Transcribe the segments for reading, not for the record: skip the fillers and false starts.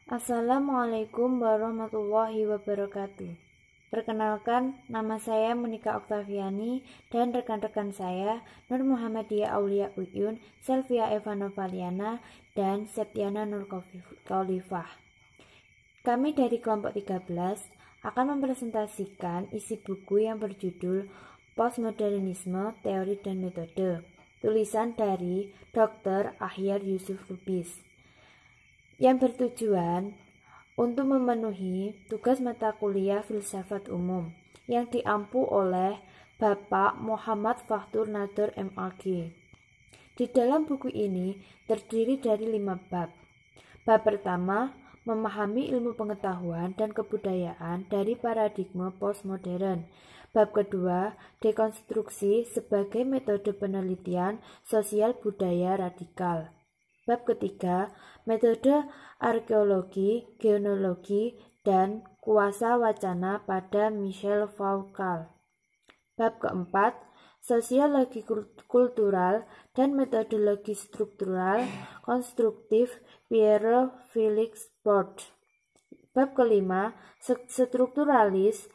Assalamualaikum warahmatullahi wabarakatuh. Perkenalkan, nama saya Monika Oktaviani dan rekan-rekan saya Nur Muhammadiyah Aulia Uyun, Selvia Evanova Liana, dan Septiana Nur Khalifah. Kami dari kelompok 13 akan mempresentasikan isi buku yang berjudul Postmodernisme, Teori dan Metode, tulisan dari Dr. Ahyar Yusuf Lubis, yang bertujuan untuk memenuhi tugas mata kuliah filsafat umum yang diampu oleh Bapak Muhammad Fakhtur Nadir MAG. Di dalam buku ini terdiri dari 5 bab. Bab pertama, memahami ilmu pengetahuan dan kebudayaan dari paradigma postmodern. Bab kedua, dekonstruksi sebagai metode penelitian sosial budaya radikal. Bab ketiga, metode arkeologi, genealogi, dan kuasa wacana pada Michel Foucault. Bab keempat, sosiologi kultural dan metodologi struktural konstruktif Pierre Felix Bord. Bab kelima, strukturalis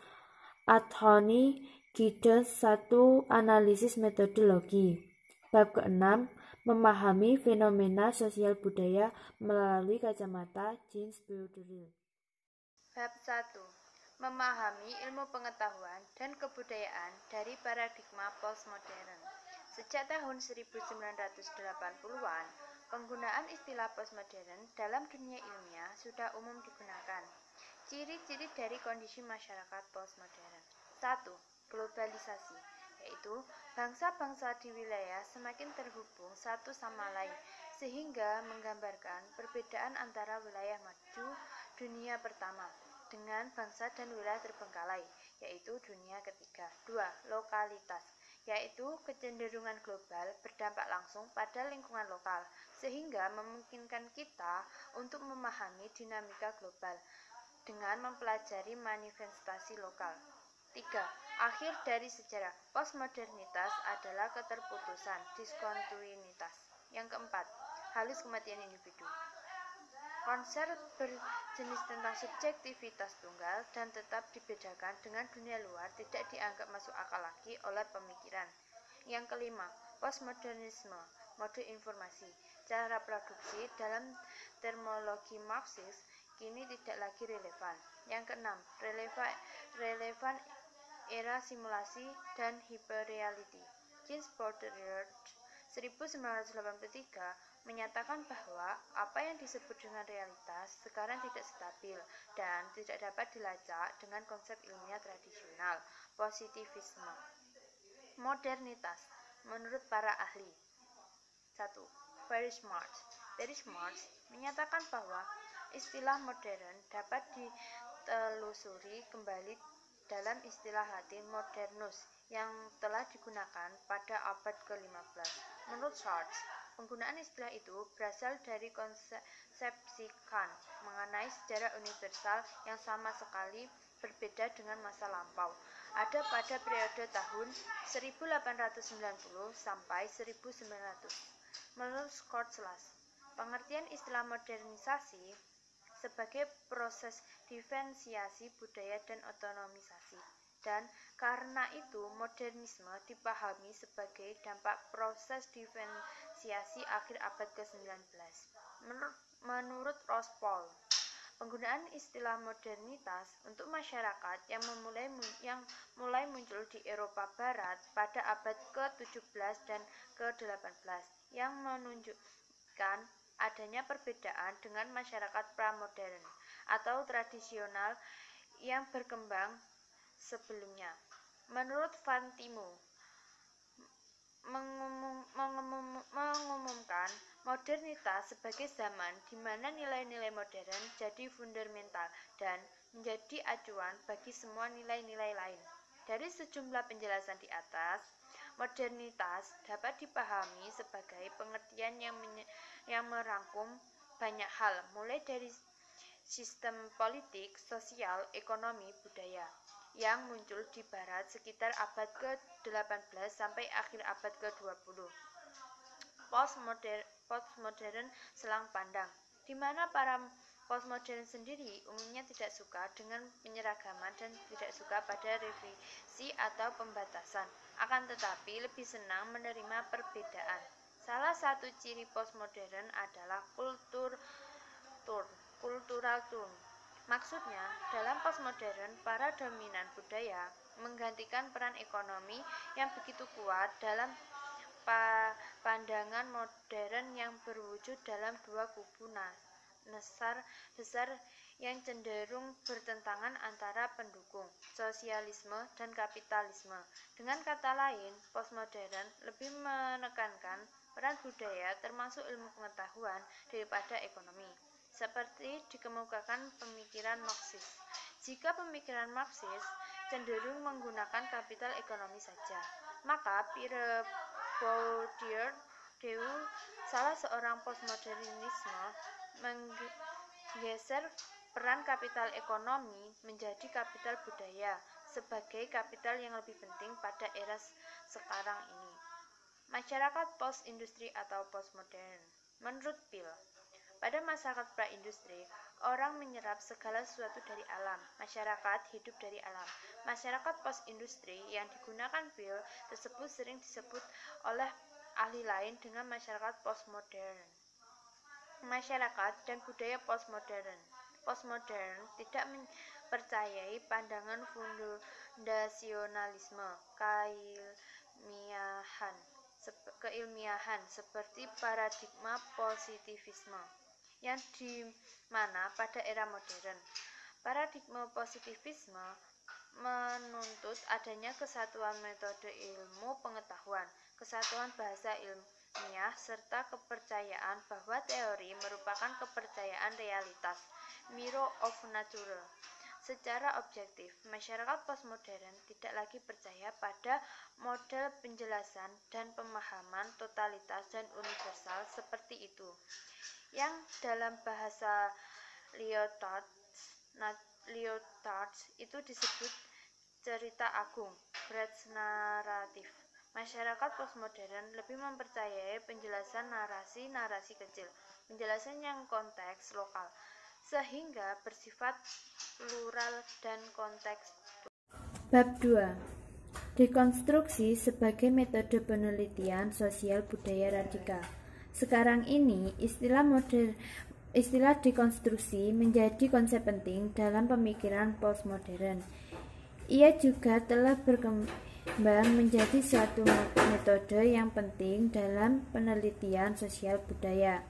Anthony Giddens, satu analisis metodologi. Bab keenam, memahami fenomena sosial budaya melalui kacamata Jean Baudrillard. Bab 1. Memahami ilmu pengetahuan dan kebudayaan dari paradigma postmodern. Sejak tahun 1980-an, penggunaan istilah postmodern dalam dunia ilmiah sudah umum digunakan. Ciri-ciri dari kondisi masyarakat postmodern. 1. Globalisasi, yaitu bangsa-bangsa di wilayah semakin terhubung satu sama lain, sehingga menggambarkan perbedaan antara wilayah maju dunia pertama dengan bangsa dan wilayah terbengkalai, yaitu dunia ketiga. 2. Lokalitas, yaitu kecenderungan global berdampak langsung pada lingkungan lokal, sehingga memungkinkan kita untuk memahami dinamika global dengan mempelajari manifestasi lokal. 3. Akhir dari sejarah. Postmodernitas adalah keterputusan, diskontinuitas. Yang keempat, halus kematian individu. Konsep berjenis tentang subjektivitas tunggal dan tetap dibedakan dengan dunia luar tidak dianggap masuk akal lagi oleh pemikiran. Yang kelima, postmodernisme, mode informasi. Cara produksi dalam terminologi Marxis kini tidak lagi relevan. Yang keenam, relevan era simulasi dan hyperreality. Jean Baudrillard 1983 menyatakan bahwa apa yang disebut dengan realitas sekarang tidak stabil dan tidak dapat dilacak dengan konsep ilmiah tradisional. Positivisme. Modernitas menurut para ahli. 1. Friedrich Marx menyatakan bahwa istilah modern dapat ditelusuri kembali dalam istilah Latin modernus yang telah digunakan pada abad ke-15. Menurut Marx, penggunaan istilah itu berasal dari konsepsi Kant mengenai sejarah universal yang sama sekali berbeda dengan masa lampau. Ada pada periode tahun 1890 sampai 1900. Menurut Schwarzschild, pengertian istilah modernisasi sebagai proses diferensiasi budaya dan otonomisasi, dan karena itu modernisme dipahami sebagai dampak proses diferensiasi akhir abad ke-19. Menurut Ross Paul, penggunaan istilah modernitas untuk masyarakat yang mulai muncul di Eropa Barat pada abad ke-17 dan ke-18 yang menunjukkan adanya perbedaan dengan masyarakat pramodern atau tradisional yang berkembang sebelumnya. Menurut Van Timo, mengumumkan modernitas sebagai zaman di mana nilai-nilai modern jadi fundamental dan menjadi acuan bagi semua nilai-nilai lain. Dari sejumlah penjelasan di atas, modernitas dapat dipahami sebagai pengertian yang merangkum banyak hal, mulai dari sistem politik, sosial, ekonomi, budaya yang muncul di barat sekitar abad ke-18 sampai akhir abad ke-20. Postmodern selang pandang, di mana para Postmodern sendiri umumnya tidak suka dengan penyeragaman dan tidak suka pada revisi atau pembatasan, akan tetapi lebih senang menerima perbedaan. Salah satu ciri postmodern adalah cultural turn. Maksudnya, dalam postmodern, para dominan budaya menggantikan peran ekonomi yang begitu kuat dalam pandangan modern yang berwujud dalam dua kubu besar yang cenderung bertentangan antara pendukung sosialisme dan kapitalisme. Dengan kata lain, postmodern lebih menekankan peran budaya termasuk ilmu pengetahuan daripada ekonomi, seperti dikemukakan pemikiran Marxis. Jika pemikiran Marxis cenderung menggunakan kapital ekonomi saja, maka Pierre Bourdieu, salah seorang postmodernisme, menggeser peran kapital ekonomi menjadi kapital budaya sebagai kapital yang lebih penting pada era sekarang ini. Masyarakat post-industri atau postmodern. Menurut Peel, pada masyarakat pra-industri, orang menyerap segala sesuatu dari alam. Masyarakat hidup dari alam. Masyarakat post-industri yang digunakan Peel tersebut sering disebut oleh ahli lain dengan masyarakat postmodern. Masyarakat dan budaya postmodern. Postmodern tidak mempercayai pandangan fundasionalisme keilmiahan seperti paradigma positivisme yang dimana pada era modern paradigma positivisme menuntut adanya kesatuan metode ilmu pengetahuan, kesatuan bahasa ilmiah, serta kepercayaan bahwa teori merupakan kepercayaan realitas, mirror of nature. Secara objektif, masyarakat postmodern tidak lagi percaya pada model penjelasan dan pemahaman totalitas dan universal seperti itu, yang dalam bahasa Lyotard itu disebut cerita agung, great narrative. Masyarakat postmodern lebih mempercayai penjelasan narasi kecil, penjelasan yang konteks lokal, sehingga bersifat plural dan konteks. Bab 2. Dekonstruksi sebagai metode penelitian sosial budaya radikal. Sekarang ini istilah dekonstruksi menjadi konsep penting dalam pemikiran postmodern. Ia juga telah berkembang menjadi suatu metode yang penting dalam penelitian sosial budaya.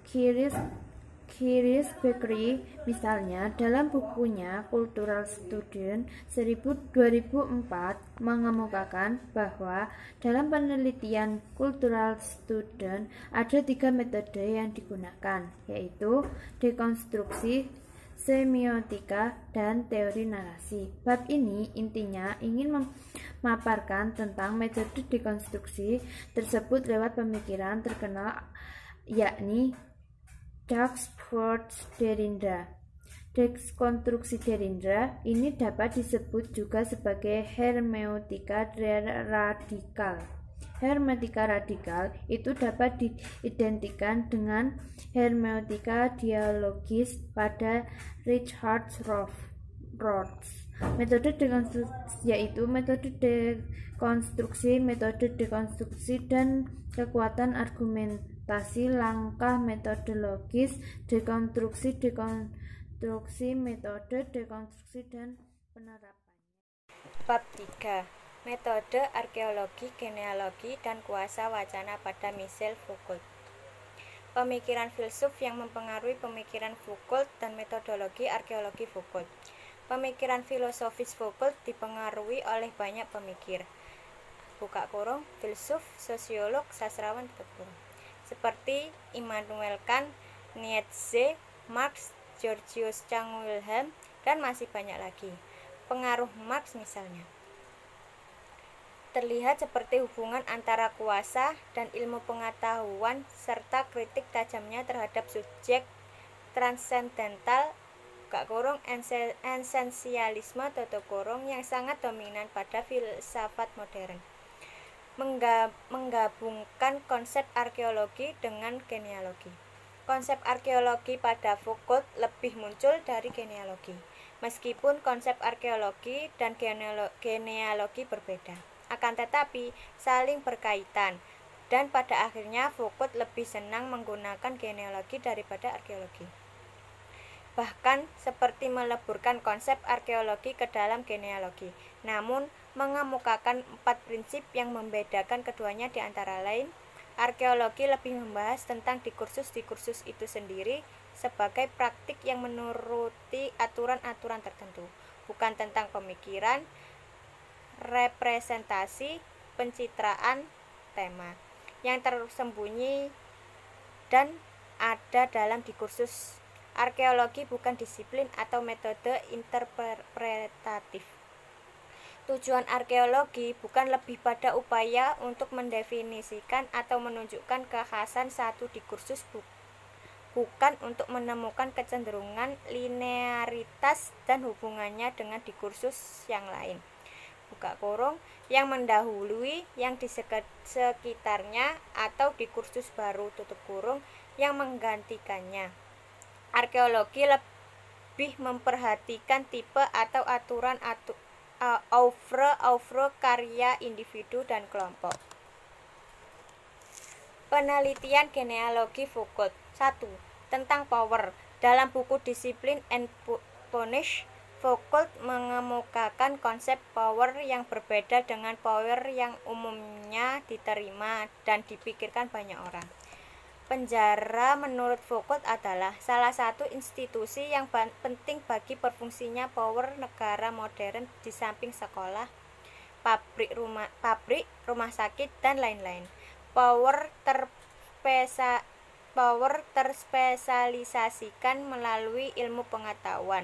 Chris Bakery misalnya dalam bukunya Cultural Student 2004 mengemukakan bahwa dalam penelitian Cultural Student ada 3 metode yang digunakan, yaitu dekonstruksi, semiotika, dan teori narasi. Bab ini intinya ingin memaparkan tentang metode dekonstruksi tersebut lewat pemikiran terkenal yakni Jacques Derrida. Dekonstruksi Derrida ini dapat disebut juga sebagai hermeneutika radikal. Hermeneutika radikal itu dapat diidentikan dengan hermeneutika dialogis pada Richard Rorty. Metode dekonstruksi yaitu metode dekonstruksi dan kekuatan argumentasi, langkah metodologis dekonstruksi, metode dekonstruksi dan penerapannya. Bab 3. Metode arkeologi, genealogi, dan kuasa wacana pada Michel Foucault. Pemikiran filsuf yang mempengaruhi pemikiran Foucault dan metodologi arkeologi Foucault. Pemikiran filosofis Foucault dipengaruhi oleh banyak pemikir, filsuf, sosiolog, sastrawan, seperti Immanuel Kant, Nietzsche, Marx, Georgius Wilhelm, dan masih banyak lagi. Pengaruh Marx misalnya terlihat seperti hubungan antara kuasa dan ilmu pengetahuan serta kritik tajamnya terhadap subjek transendental esensialisme yang sangat dominan pada filsafat modern. Menggabungkan konsep arkeologi dengan genealogi. Konsep arkeologi pada Foucault lebih muncul dari genealogi, meskipun konsep arkeologi dan genealogi berbeda, akan tetapi saling berkaitan, dan pada akhirnya Foucault lebih senang menggunakan genealogi daripada arkeologi. Bahkan seperti meleburkan konsep arkeologi ke dalam genealogi, namun mengemukakan 4 prinsip yang membedakan keduanya, di antara lain, arkeologi lebih membahas tentang diskursus itu sendiri sebagai praktik yang menuruti aturan-aturan tertentu, bukan tentang pemikiran, representasi, pencitraan, tema yang tersembunyi dan ada dalam diskursus. Arkeologi bukan disiplin atau metode interpretatif. Tujuan arkeologi bukan lebih pada upaya untuk mendefinisikan atau menunjukkan kekhasan satu diskursus, bukan untuk menemukan kecenderungan, linearitas, dan hubungannya dengan diskursus yang lain yang mendahului yang di sekitarnya, atau diskursus baru yang menggantikannya. Arkeologi lebih memperhatikan tipe atau aturan oeuvre karya individu dan kelompok. Penelitian genealogi Foucault. 1. Tentang power. Dalam buku Discipline and Punish, Foucault mengemukakan konsep power yang berbeda dengan power yang umumnya diterima dan dipikirkan banyak orang. Penjara menurut Foucault adalah salah satu institusi yang penting bagi berfungsinya power negara modern di samping sekolah, pabrik, rumah sakit, dan lain-lain. Power terspesialisasikan melalui ilmu pengetahuan.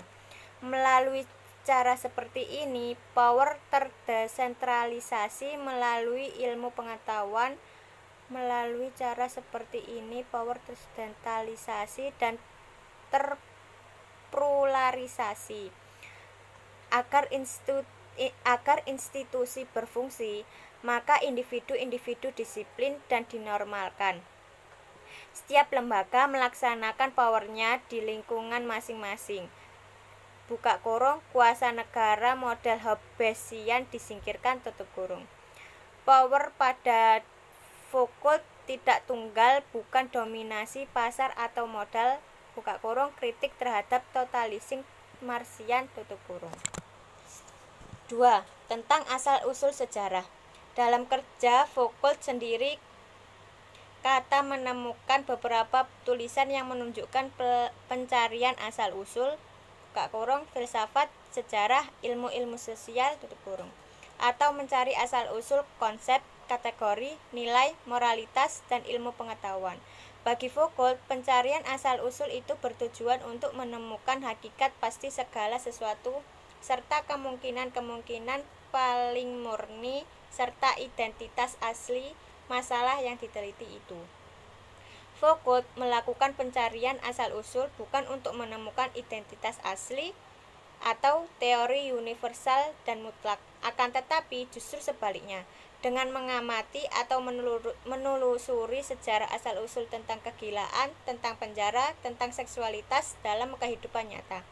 Melalui cara seperti ini, power terdesentralisasi melalui ilmu pengetahuan. Melalui cara seperti ini, power terdesentralisasi dan terpluralisasi. Agar institusi berfungsi, maka individu-individu disiplin dan dinormalkan. Setiap lembaga melaksanakan powernya di lingkungan masing-masing. Kuasa negara model Hobbesian disingkirkan. Power pada Foucault tidak tunggal, bukan dominasi pasar atau modal, kritik terhadap totalisme Marxian. 2. Tentang asal-usul sejarah. Dalam kerja Foucault sendiri, kata menemukan beberapa tulisan yang menunjukkan pencarian asal-usul, filsafat, sejarah, ilmu-ilmu sosial, atau mencari asal-usul konsep, kategori, nilai, moralitas, dan ilmu pengetahuan. Bagi Foucault, pencarian asal-usul itu bertujuan untuk menemukan hakikat pasti segala sesuatu, serta kemungkinan-kemungkinan paling murni, serta identitas asli masalah yang diteliti itu. Foucault melakukan pencarian asal-usul bukan untuk menemukan identitas asli atau teori universal dan mutlak, akan tetapi justru sebaliknya, dengan mengamati atau menelusuri sejarah asal-usul tentang kegilaan, tentang penjara, tentang seksualitas dalam kehidupan nyata.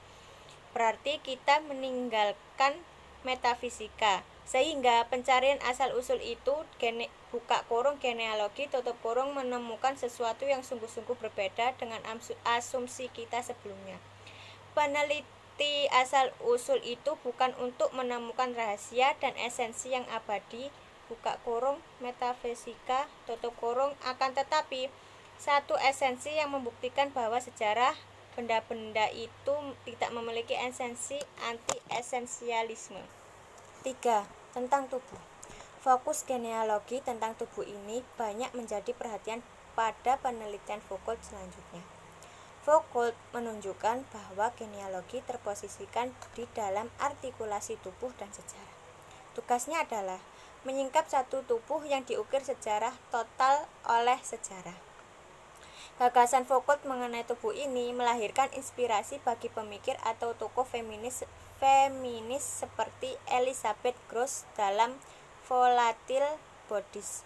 Berarti kita meninggalkan metafisika, sehingga pencarian asal-usul itu genealogi menemukan sesuatu yang sungguh-sungguh berbeda dengan asumsi kita sebelumnya. Peneliti asal-usul itu bukan untuk menemukan rahasia dan esensi yang abadi, metafisika, akan tetapi satu esensi yang membuktikan bahwa sejarah benda-benda itu tidak memiliki esensi, anti-esensialisme. 3. Tentang tubuh. Fokus genealogi tentang tubuh ini banyak menjadi perhatian pada penelitian Foucault selanjutnya. Foucault menunjukkan bahwa genealogi terposisikan di dalam artikulasi tubuh dan sejarah. Tugasnya adalah menyingkap satu tubuh yang diukir secara total oleh sejarah. Gagasan Foucault mengenai tubuh ini melahirkan inspirasi bagi pemikir atau tokoh feminis seperti Elizabeth Grosz dalam Volatile Bodies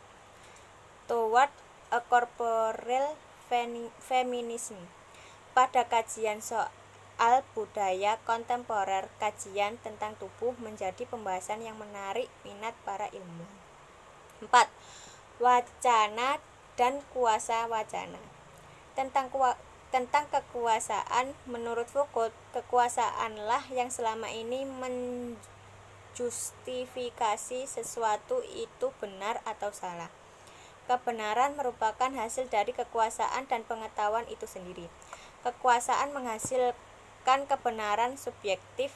Toward a Corporeal feminisme. Pada kajian soal budaya kontemporer, kajian tentang tubuh menjadi pembahasan yang menarik minat para ilmuwan. 4. Wacana dan kuasa wacana. Tentang kekuasaan, menurut Foucault, kekuasaanlah yang selama ini menjustifikasi sesuatu itu benar atau salah. Kebenaran merupakan hasil dari kekuasaan dan pengetahuan itu sendiri. Kekuasaan menghasilkan kebenaran subjektif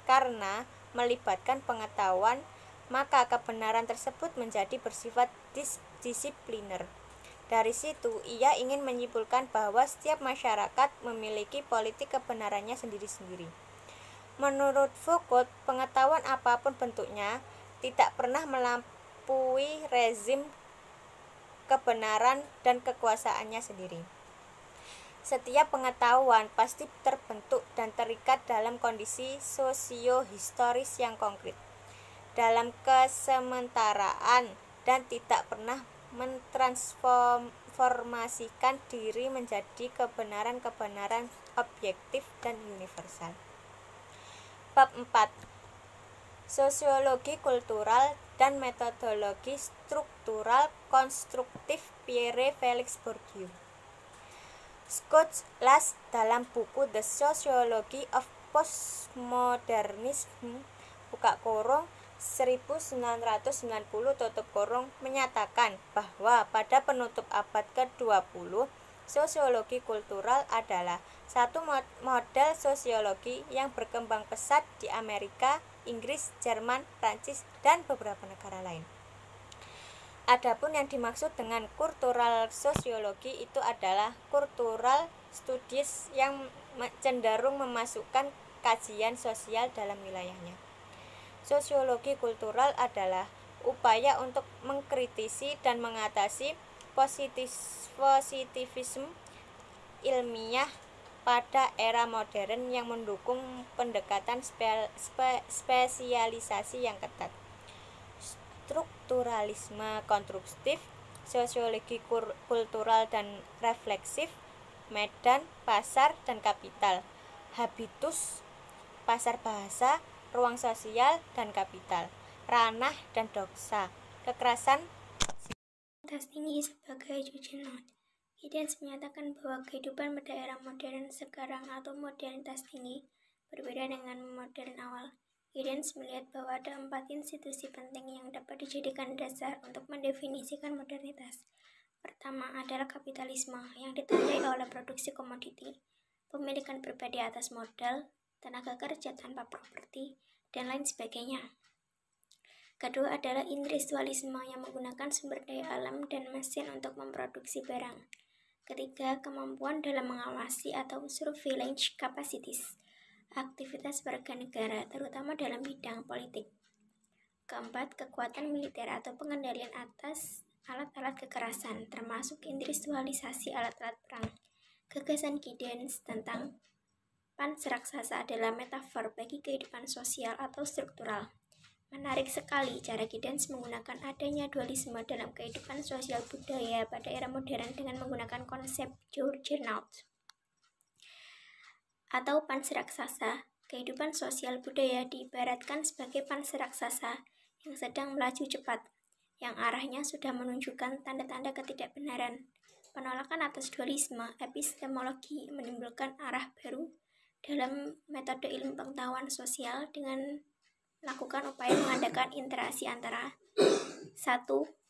karena melibatkan pengetahuan, maka kebenaran tersebut menjadi bersifat disipliner. Dari situ, ia ingin menyimpulkan bahwa setiap masyarakat memiliki politik kebenarannya sendiri-sendiri. Menurut Foucault, pengetahuan apapun bentuknya tidak pernah melampaui rezim kebenaran dan kekuasaannya sendiri. Setiap pengetahuan pasti terbentuk dan terikat dalam kondisi sosio-historis yang konkret, dalam kesementaraan, dan tidak pernah mentransformasikan diri menjadi kebenaran-kebenaran objektif dan universal. Bab 4. Sosiologi kultural dan metodologi struktural konstruktif Pierre Félix Bourdieu. Scott Lass dalam buku The Sociology of Postmodernism (1990) menyatakan bahwa pada penutup abad ke-20, sosiologi kultural adalah satu model sosiologi yang berkembang pesat di Amerika, Inggris, Jerman, Prancis, dan beberapa negara lain. Adapun yang dimaksud dengan kultural sosiologi itu adalah cultural studies yang cenderung memasukkan kajian sosial dalam wilayahnya. Sosiologi kultural adalah upaya untuk mengkritisi dan mengatasi positivisme ilmiah pada era modern yang mendukung pendekatan spesialisasi yang ketat. Strukturalisme konstruktif, sosiologi kultural dan refleksif, medan, pasar, dan kapital, habitus, pasar bahasa, ruang sosial, dan kapital, ranah, dan doxa, kekerasan. Tas tinggi sebagai judgment. Giddens menyatakan bahwa kehidupan pada era modern sekarang atau modernitas tinggi berbeda dengan modern awal. Giddens melihat bahwa ada 4 institusi penting yang dapat dijadikan dasar untuk mendefinisikan modernitas. Pertama adalah kapitalisme yang ditandai oleh produksi komoditi, pemilikan pribadi atas modal, tenaga kerja tanpa properti, dan lain sebagainya. Kedua adalah industrialisme yang menggunakan sumber daya alam dan mesin untuk memproduksi barang. Ketiga, kemampuan dalam mengawasi atau surveillance capacities, aktivitas warga negara, terutama dalam bidang politik. Keempat, kekuatan militer atau pengendalian atas alat-alat kekerasan, termasuk industrialisasi alat-alat perang. Gagasan Giddens tentang Pansraksasa adalah metafor bagi kehidupan sosial atau struktural. Menarik sekali cara Giddens menggunakan adanya dualisme dalam kehidupan sosial budaya pada era modern dengan menggunakan konsep juggernaut atau pansraksasa. Kehidupan sosial budaya diibaratkan sebagai pansraksasa yang sedang melaju cepat, yang arahnya sudah menunjukkan tanda-tanda ketidakbenaran. Penolakan atas dualisme epistemologi menimbulkan arah baru dalam metode ilmu pengetahuan sosial dengan melakukan upaya mengadakan interaksi antara 1.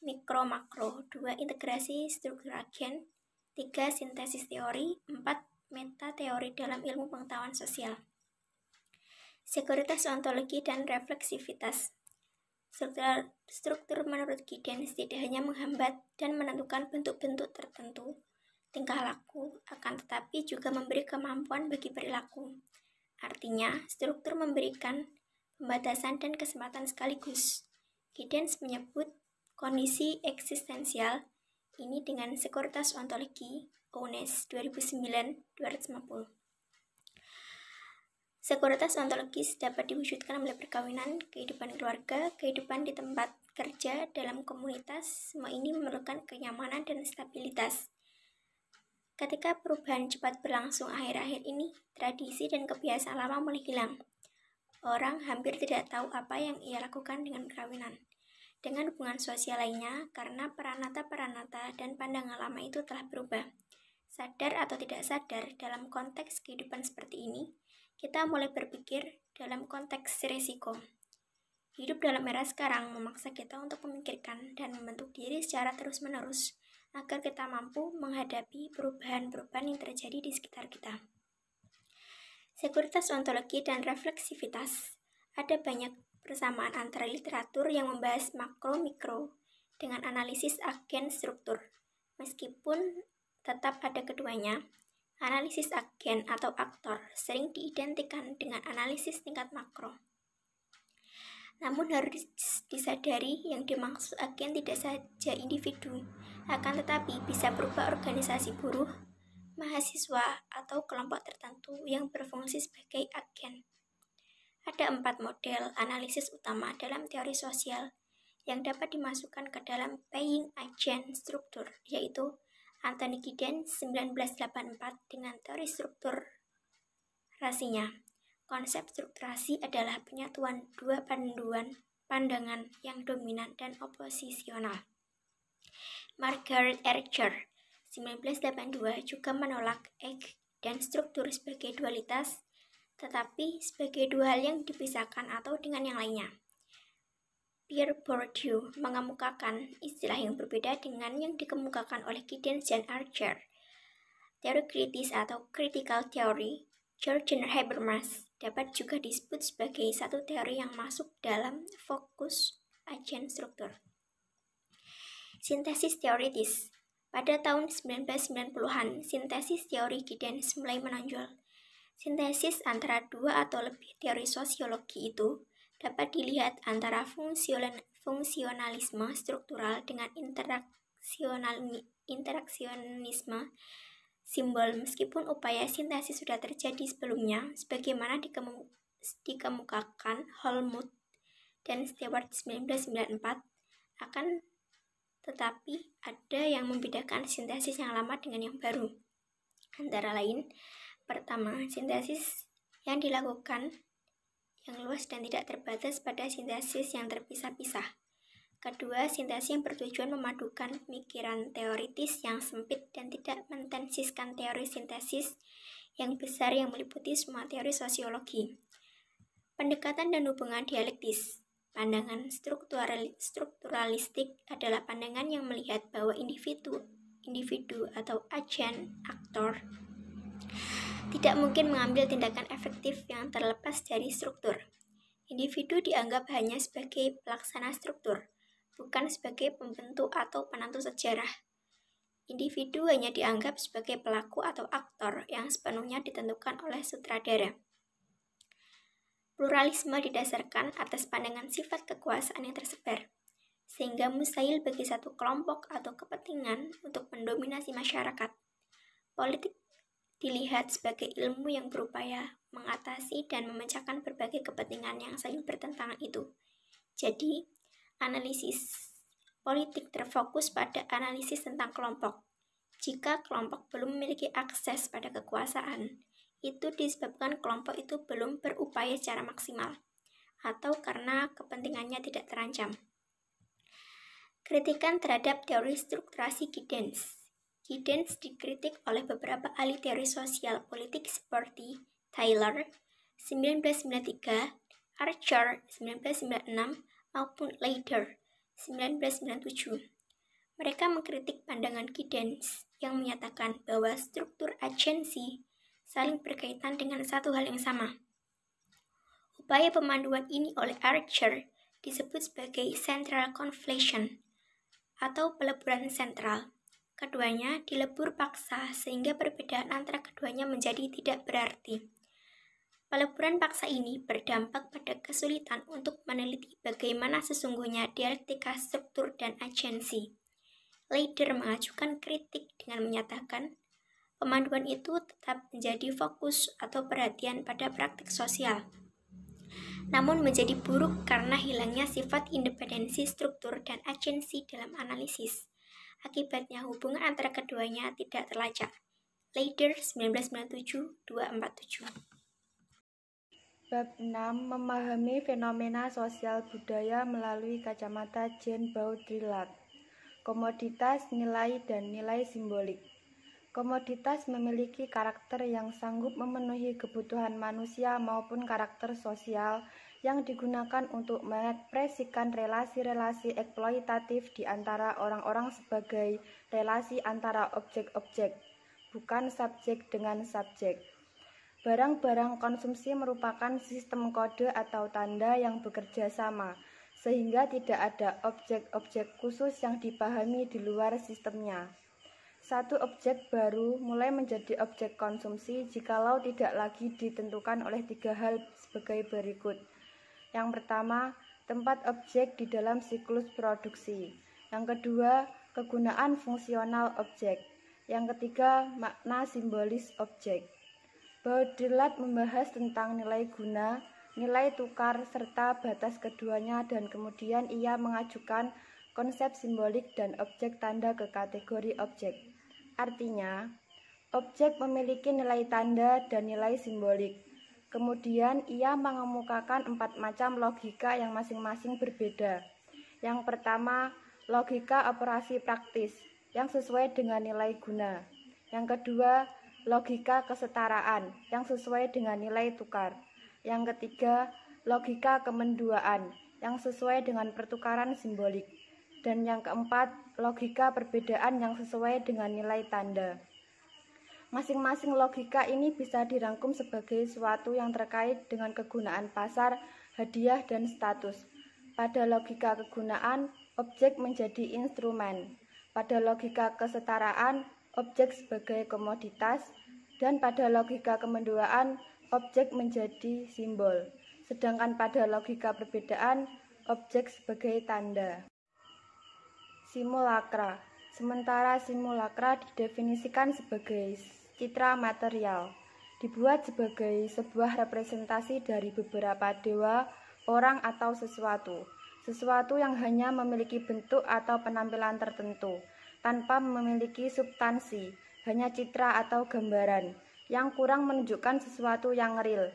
Mikro-makro, 2. Integrasi struktural gen, 3. Sintesis teori, 4. Meta-teori dalam ilmu pengetahuan sosial. Sekuritas ontologi dan refleksivitas. Struktur menurut Giddens tidak hanya menghambat dan menentukan bentuk-bentuk tertentu tingkah laku, akan tetapi juga memberi kemampuan bagi perilaku. Artinya, struktur memberikan pembatasan dan kesempatan sekaligus. Giddens menyebut kondisi eksistensial ini dengan sekuritas ontologi, Ownes 2009, 250. Sekuritas ontologis dapat diwujudkan melalui perkawinan, kehidupan keluarga, kehidupan di tempat kerja, dalam komunitas. Semua ini memerlukan kenyamanan dan stabilitas. Ketika perubahan cepat berlangsung akhir-akhir ini, tradisi dan kebiasaan lama mulai hilang. Orang hampir tidak tahu apa yang ia lakukan dengan perkawinan, dengan hubungan sosial lainnya, karena peranata-peranata dan pandangan lama itu telah berubah. Sadar atau tidak sadar, dalam konteks kehidupan seperti ini, kita mulai berpikir dalam konteks risiko. Hidup dalam era sekarang memaksa kita untuk memikirkan dan membentuk diri secara terus-menerus, agar kita mampu menghadapi perubahan-perubahan yang terjadi di sekitar kita. Sekuritas ontologi dan refleksivitas. Ada banyak persamaan antara literatur yang membahas makro-mikro dengan analisis agen struktur. Meskipun tetap ada keduanya, analisis agen atau aktor sering diidentikan dengan analisis tingkat makro. Namun harus disadari yang dimaksud agen tidak saja individu, akan tetapi bisa berupa organisasi buruh, mahasiswa, atau kelompok tertentu yang berfungsi sebagai agen. Ada 4 model analisis utama dalam teori sosial yang dapat dimasukkan ke dalam paying agent struktur, yaitu Anthony Giddens 1984 dengan teori strukturasinya. Konsep strukturasi adalah penyatuan dua pandangan yang dominan dan oposisional. Margaret Archer 1982 juga menolak ego dan struktur sebagai dualitas, tetapi sebagai dua hal yang dipisahkan atau dengan yang lainnya. Pierre Bourdieu mengemukakan istilah yang berbeda dengan yang dikemukakan oleh Giddens dan Archer. Teori kritis atau critical theory, Jürgen Habermas, dapat juga disebut sebagai satu teori yang masuk dalam fokus agen struktur. Sintesis teoritis. Pada tahun 1990-an, sintesis teori Giddens mulai menonjol. Sintesis antara 2 atau lebih teori sosiologi itu dapat dilihat antara fungsionalisme struktural dengan interaksionisme simbol. Meskipun upaya sintesis sudah terjadi sebelumnya, sebagaimana dikemukakan Helmut dan Stewart 1994, akan tetapi ada yang membedakan sintesis yang lama dengan yang baru. Antara lain, pertama, sintesis yang dilakukan yang luas dan tidak terbatas pada sintesis yang terpisah-pisah. Kedua, sintesis yang bertujuan memadukan pemikiran teoritis yang sempit dan tidak mentensiskan teori sintesis yang besar yang meliputi semua teori sosiologi. Pendekatan dan hubungan dialektis. Pandangan strukturalistik adalah pandangan yang melihat bahwa individu atau agen, aktor, tidak mungkin mengambil tindakan efektif yang terlepas dari struktur. Individu dianggap hanya sebagai pelaksana struktur, bukan sebagai pembentuk atau penentu sejarah. Individu hanya dianggap sebagai pelaku atau aktor yang sepenuhnya ditentukan oleh sutradara. Pluralisme didasarkan atas pandangan sifat kekuasaan yang tersebar, sehingga mustahil bagi satu kelompok atau kepentingan untuk mendominasi masyarakat. Politik dilihat sebagai ilmu yang berupaya mengatasi dan memecahkan berbagai kepentingan yang saling bertentangan itu. Jadi, analisis politik terfokus pada analisis tentang kelompok. Jika kelompok belum memiliki akses pada kekuasaan, itu disebabkan kelompok itu belum berupaya secara maksimal, atau karena kepentingannya tidak terancam. Kritikan terhadap teori strukturasi Giddens. Giddens dikritik oleh beberapa ahli teori sosial politik seperti Taylor 1993, Archer 1996, maupun Leider 1997. Mereka mengkritik pandangan Giddens yang menyatakan bahwa struktur agensi saling berkaitan dengan satu hal yang sama. Upaya pemanduan ini oleh Archer disebut sebagai central conflation atau peleburan sentral. Keduanya dilebur paksa sehingga perbedaan antara keduanya menjadi tidak berarti. Peleburan paksa ini berdampak pada kesulitan untuk meneliti bagaimana sesungguhnya dialektika struktur dan agensi. Leider mengajukan kritik dengan menyatakan pemanduan itu tetap menjadi fokus atau perhatian pada praktik sosial, namun menjadi buruk karena hilangnya sifat independensi struktur dan agensi dalam analisis. Akibatnya hubungan antara keduanya tidak terlacak. Later 1997-247. Bab 6. Memahami fenomena sosial budaya melalui kacamata Jean Baudrillard. Komoditas, nilai, dan nilai simbolik. Komoditas memiliki karakter yang sanggup memenuhi kebutuhan manusia maupun karakter sosial yang digunakan untuk mengekspresikan relasi-relasi eksploitatif di antara orang-orang sebagai relasi antara objek-objek, bukan subjek dengan subjek. Barang-barang konsumsi merupakan sistem kode atau tanda yang bekerja sama, sehingga tidak ada objek-objek khusus yang dipahami di luar sistemnya. Satu objek baru mulai menjadi objek konsumsi jikalau tidak lagi ditentukan oleh 3 hal sebagai berikut. Yang pertama, tempat objek di dalam siklus produksi. Yang kedua, kegunaan fungsional objek. Yang ketiga, makna simbolis objek. Baudrillard membahas tentang nilai guna, nilai tukar, serta batas keduanya, dan kemudian ia mengajukan konsep simbolik dan objek tanda ke kategori objek. Artinya, objek memiliki nilai tanda dan nilai simbolik. Kemudian ia mengemukakan 4 macam logika yang masing-masing berbeda. Yang pertama, logika operasi praktis yang sesuai dengan nilai guna. Yang kedua, logika kesetaraan yang sesuai dengan nilai tukar. Yang ketiga, logika kemenduaan yang sesuai dengan pertukaran simbolik. Dan yang keempat, logika perbedaan yang sesuai dengan nilai tanda. Masing-masing logika ini bisa dirangkum sebagai suatu yang terkait dengan kegunaan pasar, hadiah, dan status. Pada logika kegunaan, objek menjadi instrumen. Pada logika kesetaraan, objek sebagai komoditas, dan pada logika kemenduaan, objek menjadi simbol. Sedangkan pada logika perbedaan, objek sebagai tanda. Simulakra. Sementara simulakra didefinisikan sebagai citra material, dibuat sebagai sebuah representasi dari beberapa dewa, orang, atau sesuatu. Sesuatu yang hanya memiliki bentuk atau penampilan tertentu, tanpa memiliki substansi, hanya citra atau gambaran, yang kurang menunjukkan sesuatu yang real.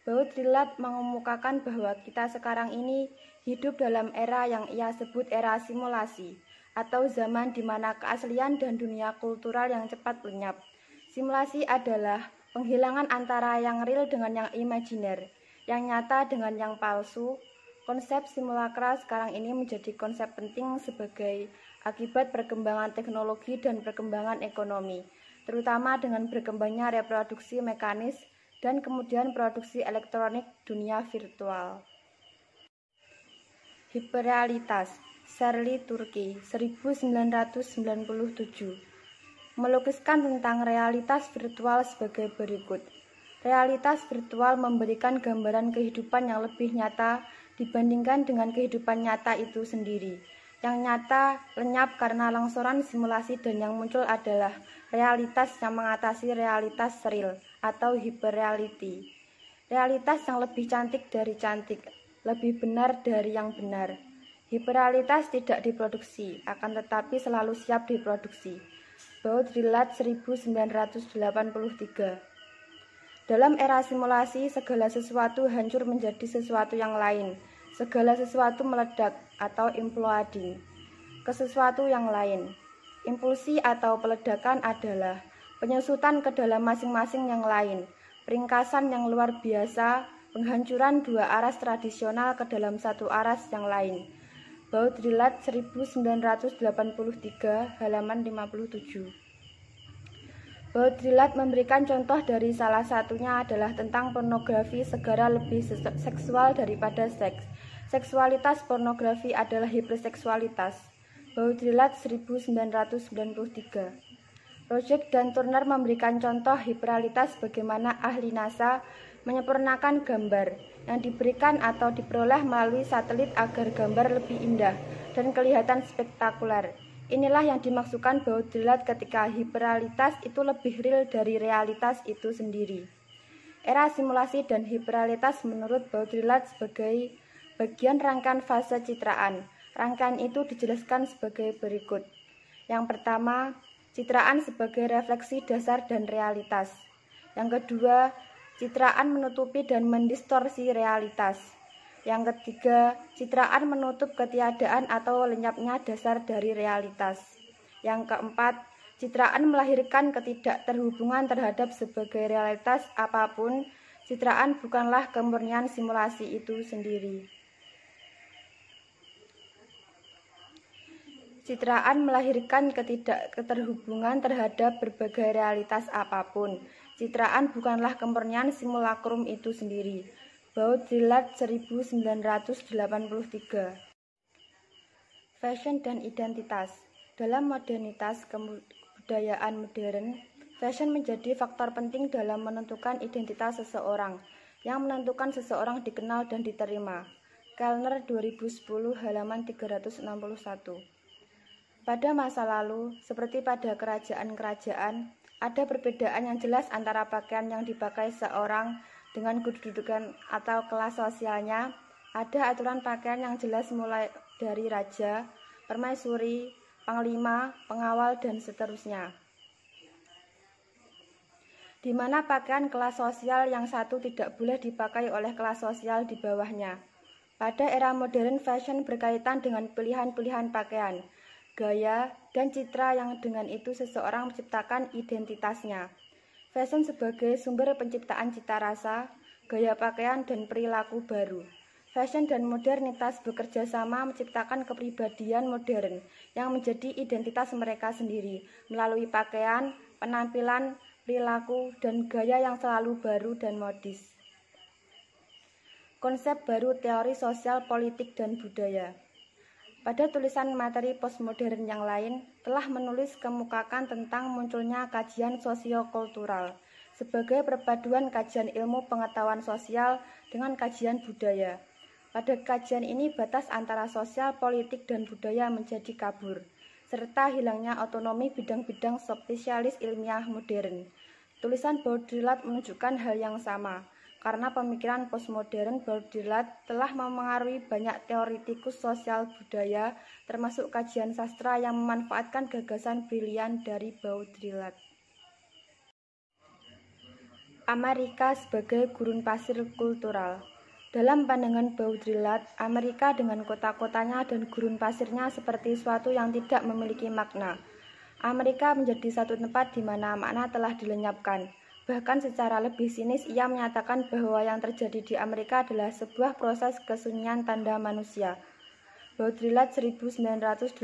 Baudrillard mengemukakan bahwa kita sekarang ini hidup dalam era yang ia sebut era simulasi, atau zaman di mana keaslian dan dunia kultural yang cepat lenyap. Simulasi adalah penghilangan antara yang real dengan yang imajiner, yang nyata dengan yang palsu. Konsep simulakra sekarang ini menjadi konsep penting sebagai akibat perkembangan teknologi dan perkembangan ekonomi, terutama dengan berkembangnya reproduksi mekanis dan kemudian produksi elektronik dunia virtual. Hiperrealitas. Shirley Turkey, 1997, melukiskan tentang realitas virtual sebagai berikut. Realitas virtual memberikan gambaran kehidupan yang lebih nyata dibandingkan dengan kehidupan nyata itu sendiri. Yang nyata lenyap karena longsoran simulasi dan yang muncul adalah realitas yang mengatasi realitas real atau hyperreality. Realitas yang lebih cantik dari cantik, lebih benar dari yang benar. Hiperrealitas tidak diproduksi, akan tetapi selalu siap diproduksi. Baudrillard 1983. Dalam era simulasi, segala sesuatu hancur menjadi sesuatu yang lain. Segala sesuatu meledak atau imploding ke sesuatu yang lain. Impulsi atau peledakan adalah penyusutan ke dalam masing-masing yang lain, peringkasan yang luar biasa, penghancuran 2 aras tradisional ke dalam 1 aras yang lain. Baudrillard 1983, halaman 57. Baudrillard memberikan contoh dari salah satunya adalah tentang pornografi segera lebih seksual daripada seks. Seksualitas pornografi adalah hiperseksualitas. Baudrillard 1993. Roget dan Turner memberikan contoh hiperrealitas bagaimana ahli NASA menyempurnakan gambar yang diberikan atau diperoleh melalui satelit agar gambar lebih indah dan kelihatan spektakuler. Inilah yang dimaksudkan Baudrillard ketika hiperrealitas itu lebih real dari realitas itu sendiri. Era simulasi dan hiperrealitas menurut Baudrillard sebagai bagian rangkaian fase citraan. Rangkaian itu dijelaskan sebagai berikut. Yang pertama, citraan sebagai refleksi dasar dan realitas. Yang kedua, citraan menutupi dan mendistorsi realitas. Yang ketiga, citraan menutup ketiadaan atau lenyapnya dasar dari realitas. Yang keempat, citraan melahirkan ketidakterhubungan terhadap sebagai realitas apapun. Citraan bukanlah kemurnian simulasi itu sendiri. Citraan melahirkan ketidakterhubungan terhadap berbagai realitas apapun. Citraan bukanlah kemurnian simulakrum itu sendiri. Baudrillard 1983. Fashion dan identitas. Dalam modernitas kebudayaan modern, fashion menjadi faktor penting dalam menentukan identitas seseorang, yang menentukan seseorang dikenal dan diterima. Kellner 2010 halaman 361. Pada masa lalu, seperti pada kerajaan-kerajaan, ada perbedaan yang jelas antara pakaian yang dipakai seorang dengan kedudukan atau kelas sosialnya. Ada aturan pakaian yang jelas mulai dari raja, permaisuri, panglima, pengawal, dan seterusnya. Di mana pakaian kelas sosial yang satu tidak boleh dipakai oleh kelas sosial di bawahnya. Pada era modern, fashion berkaitan dengan pilihan-pilihan pakaian, gaya, dan citra yang dengan itu seseorang menciptakan identitasnya. Fashion sebagai sumber penciptaan cita rasa, gaya pakaian, dan perilaku baru. Fashion dan modernitas bekerja sama menciptakan kepribadian modern yang menjadi identitas mereka sendiri melalui pakaian, penampilan, perilaku, dan gaya yang selalu baru dan modis. Konsep baru teori sosial, politik, dan budaya. Pada tulisan materi postmodern yang lain, telah menulis kemukakan tentang munculnya kajian sosiokultural sebagai perpaduan kajian ilmu pengetahuan sosial dengan kajian budaya. Pada kajian ini, batas antara sosial, politik, dan budaya menjadi kabur, serta hilangnya otonomi bidang-bidang spesialis ilmiah modern. Tulisan Baudrillard menunjukkan hal yang sama. Karena pemikiran postmodern, Baudrillard telah memengaruhi banyak teoritikus sosial budaya, termasuk kajian sastra yang memanfaatkan gagasan brilian dari Baudrillard. Amerika sebagai gurun pasir kultural. Dalam pandangan Baudrillard, Amerika dengan kota-kotanya dan gurun pasirnya seperti suatu yang tidak memiliki makna. Amerika menjadi satu tempat di mana makna telah dilenyapkan. Bahkan secara lebih sinis, ia menyatakan bahwa yang terjadi di Amerika adalah sebuah proses kesunyian tanda manusia. Baudrillard 1989.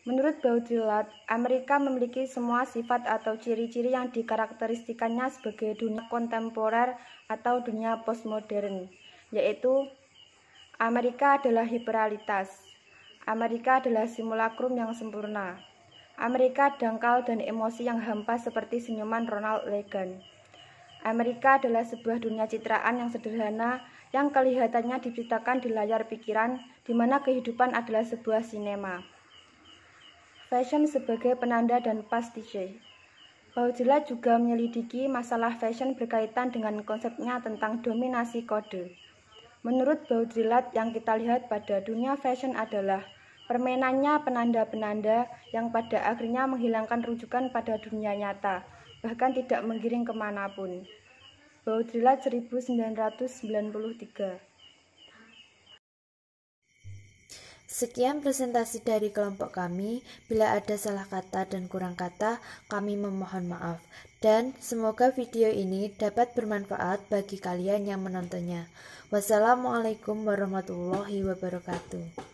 Menurut Baudrillard, Amerika memiliki semua sifat atau ciri-ciri yang dikarakteristikannya sebagai dunia kontemporer atau dunia postmodern, yaitu Amerika adalah hiperrealitas, Amerika adalah simulakrum yang sempurna, Amerika dangkal dan emosi yang hampa seperti senyuman Ronald Reagan. Amerika adalah sebuah dunia citraan yang sederhana yang kelihatannya diciptakan di layar pikiran, di mana kehidupan adalah sebuah sinema. Fashion sebagai penanda dan pastiche. Baudrillard juga menyelidiki masalah fashion berkaitan dengan konsepnya tentang dominasi kode. Menurut Baudrillard, yang kita lihat pada dunia fashion adalah permainannya penanda-penanda yang pada akhirnya menghilangkan rujukan pada dunia nyata, bahkan tidak menggiring kemanapun. Baudrillard 1993. Sekian presentasi dari kelompok kami. Bila ada salah kata dan kurang kata, kami memohon maaf. Dan semoga video ini dapat bermanfaat bagi kalian yang menontonnya. Wassalamualaikum warahmatullahi wabarakatuh.